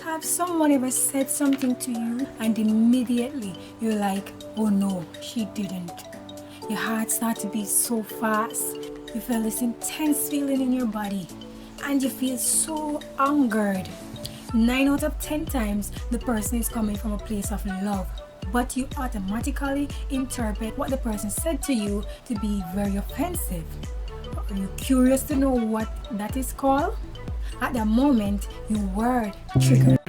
Have someone ever said something to you and immediately you're like, oh no, she didn't? Your heart starts to beat so fast. You feel this intense feeling in your body and you feel so angered. 9 out of 10 times the person is coming from a place of love, but you automatically interpret what the person said to you to be very offensive. Are you curious to know what that is called? At that moment, you were triggered.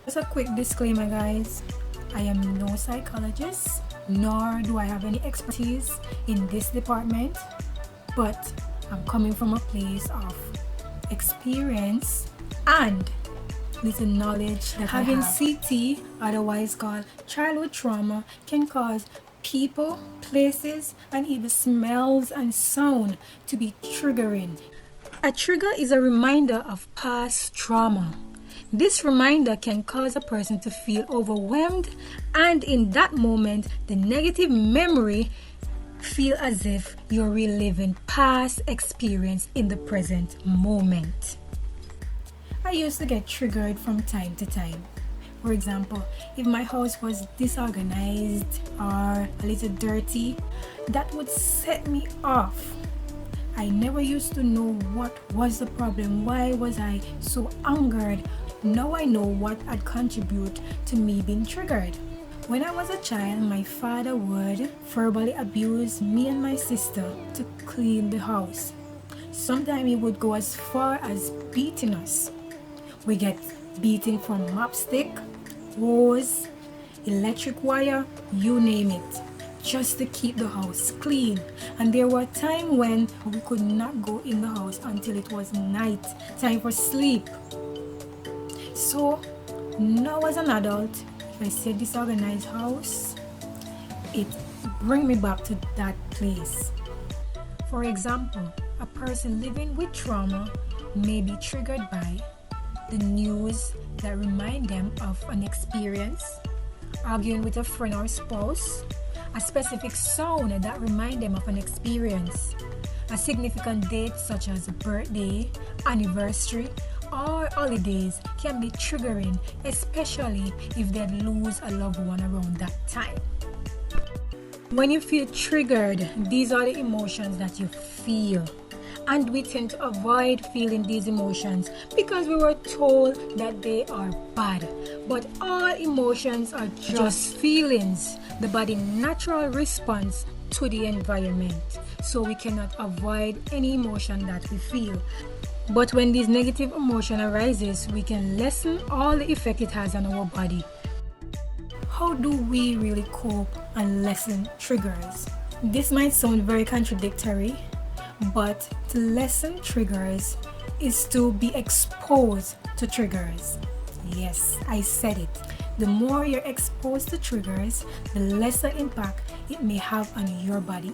Just a quick disclaimer, guys. I am no psychologist, nor do I have any expertise in this department, but I'm coming from a place of experience and little knowledge that having CT, otherwise called childhood trauma, can cause people, places, and even smells and sound to be triggering. A trigger is a reminder of past trauma. This reminder can cause a person to feel overwhelmed, and in that moment, the negative memory feel as if you're reliving past experience in the present moment. I used to get triggered from time to time. For example, if my house was disorganized or a little dirty, that would set me off. I never used to know what was the problem. Why was I so angered? Now I know what had contributed to me being triggered. When I was a child, my father would verbally abuse me and my sister to clean the house. Sometimes he would go as far as beating us. We get beaten from mopstick, hose, electric wire, you name it, just to keep the house clean. And there were times when we could not go in the house until it was night, time for sleep. So now as an adult, if I see a disorganized house, it brings me back to that place. For example, a person living with trauma may be triggered by the news that remind them of an experience, arguing with a friend or spouse, a specific sound that remind them of an experience, a significant date such as a birthday, anniversary, or holidays can be triggering, especially if they lose a loved one around that time. When you feel triggered, these are the emotions that you feel. And we tend to avoid feeling these emotions because we were told that they are bad. But all emotions are just feelings, the body's natural response to the environment. So we cannot avoid any emotion that we feel. But when this negative emotion arises, we can lessen all the effect it has on our body. How do we really cope and lessen triggers? This might sound very contradictory, but to lessen triggers is to be exposed to triggers. Yes, I said it. The more you're exposed to triggers, the lesser impact it may have on your body.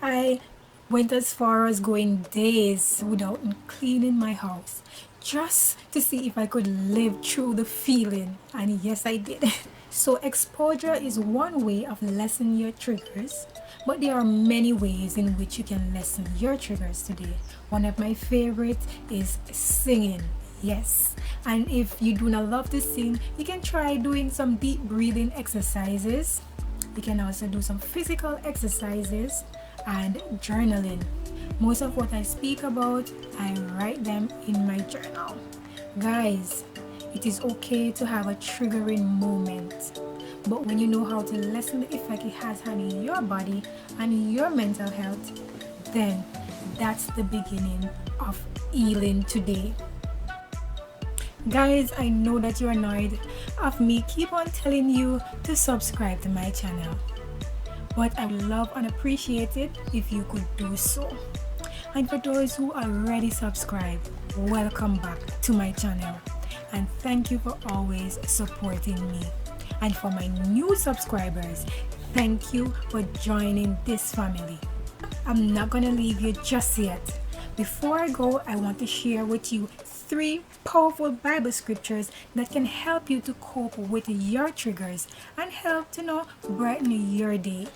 I went as far as going days without cleaning my house just to see if I could live through the feeling, and yes, I did. So exposure is one way of lessening your triggers, but there are many ways in which you can lessen your triggers today. One of my favorite is singing. Yes, and if you do not love to sing, you can try doing some deep breathing exercises. You can also do some physical exercises and journaling. Most of what I speak about, I write them in my journal. Guys, it is okay to have a triggering moment, but when you know how to lessen the effect it has on your body and your mental health, then that's the beginning of healing today. Guys, I know that you're annoyed of me keep on telling you to subscribe to my channel, but I would love and appreciate it if you could do so. And for those who already subscribed, welcome back to my channel, and thank you for always supporting me. And for my new subscribers, thank you for joining this family. I'm not gonna leave you just yet. Before I go, I want to share with you 3 powerful Bible scriptures that can help you to cope with your triggers and help to brighten your day.